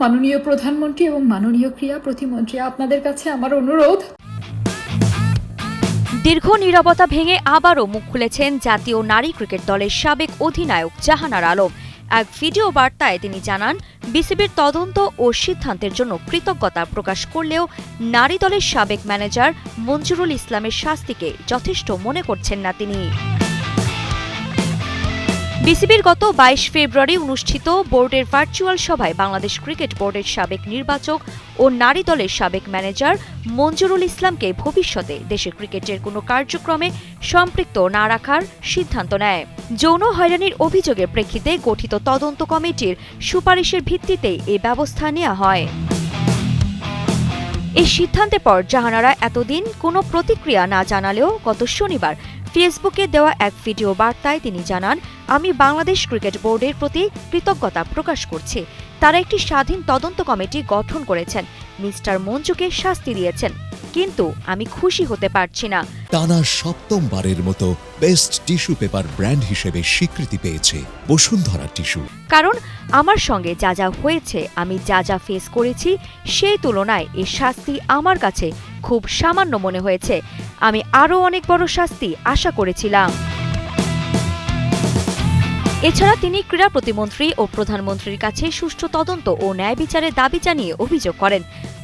মাননীয় প্রধানমন্ত্রী এবং মাননীয় ক্রীড়া প্রতিমন্ত্রী, আপনাদের কাছে আমার অনুরোধ। দীর্ঘ নীরবতা ভেঙে আবারও মুখ খুলেছেন জাতীয় নারী ক্রিকেট দলের সাবেক অধিনায়ক জাহানারা আলম। এক ভিডিও বার্তায় তিনি জানান, বিসিবির তদন্ত ও সিদ্ধান্তের জন্য কৃতজ্ঞতা প্রকাশ করলেও নারী দলের সাবেক ম্যানেজার মঞ্জুরুল ইসলামের শাস্তিকে যথেষ্ট মনে করছেন না তিনি। বিসিবির গত ২২ ফেব্রুয়ারি অনুষ্ঠিত বোর্ডের ভার্চুয়াল সভায় বাংলাদেশ ক্রিকেট বোর্ডের সাবেক নির্বাচক ও নারী দলের সাবেক ম্যানেজার মঞ্জুরুল ইসলামকে ভবিষ্যতে দেশের ক্রিকেটের কোনো কার্যক্রমে সম্পৃক্ত না রাখার সিদ্ধান্ত নেয়। যৌন হয়রানির অভিযোগের প্রেক্ষিতে গঠিত তদন্ত কমিটির সুপারিশের ভিত্তিতে এ ব্যবস্থা নেওয়া হয়। এই সিদ্ধান্তের পর জাহানারা এতদিন কোনো প্রতিক্রিয়া না জানালেও গত শনিবার ফেসবুকে দেওয়া এক ভিডিও বার্তায় তিনি জানান, আমি বাংলাদেশ ক্রিকেট বোর্ডের প্রতি কৃতজ্ঞতা প্রকাশ করছি। তারা একটি স্বাধীন তদন্ত কমিটি গঠন করেছেন, মিস্টার মঞ্জুকে শাস্তি দিয়েছেন, কিন্তু আমি খুশি হতে পারছি না। টানা সপ্তমবারের মতো বেস্ট টিস্যু পেপার ব্র্যান্ড হিসেবে স্বীকৃতি পেয়েছে বসুন্ধরা টিস্যু। কারণ আমার সঙ্গে যা যা হয়েছে, আমি যা যা ফেস করেছি, সেই তুলনায় এই শাস্তি আমার কাছে খুব সামান্য মনে হয়েছে। আমি আরও অনেক বড় শাস্তি আশা করেছিলাম। এছাড়া তিনি ক্রীড়া প্রতিমন্ত্রী ও প্রধানমন্ত্রীর কাছে সুষ্ঠু তদন্ত ও ন্যায় বিচারের দাবি জানিয়ে অভিযোগ করেন,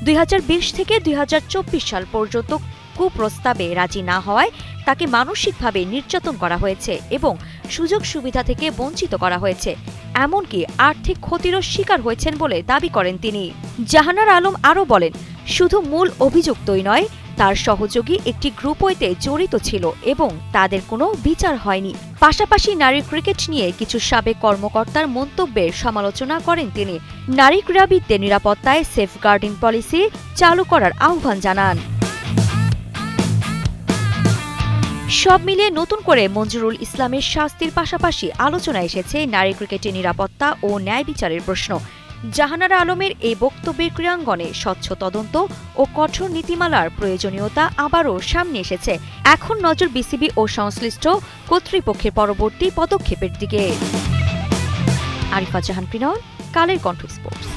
২০২০ থেকে ২০২৪ সাল পর্যন্ত কুপ্রস্তাবে রাজি না হওয়ায় তাকে মানসিকভাবে নির্যাতন করা হয়েছে এবং সুযোগ সুবিধা থেকে বঞ্চিত করা হয়েছে, এমনকি আর্থিক ক্ষতিরও শিকার হয়েছেন বলে দাবি করেন তিনি। জাহানারা আলম আরও বলেন, শুধু মূল অভিযুক্তই নয়, তার সহযোগী একটি গ্রুপও এতে জড়িত ছিল এবং তাদের কোনো বিচার হয়নি। পাশাপাশি নারী ক্রিকেট নিয়ে কিছু সাবেক কর্মকর্তার মন্তব্যের সমালোচনা করেন তিনি। নারী ক্রীড়াবিদদের নিরাপত্তায় সেফগার্ডিং পলিসি চালু করার আহ্বান জানান। সব মিলিয়ে নতুন করে মঞ্জুরুল ইসলামের শাস্তির পাশাপাশি আলোচনা এসেছে নারী ক্রিকেটের নিরাপত্তা ও ন্যায় বিচারের প্রশ্ন। জাহানারা আলমের এই বক্তব্যের ক্রীড়াঙ্গনে স্বচ্ছ তদন্ত ও কঠোর নীতিমালার প্রয়োজনীয়তা আবারও সামনে এসেছে। এখন নজর বিসিবি ও সংশ্লিষ্ট কর্তৃপক্ষের পরবর্তী পদক্ষেপের দিকে। আরিফা জাহান, কালের কণ্ঠ স্পোর্টস।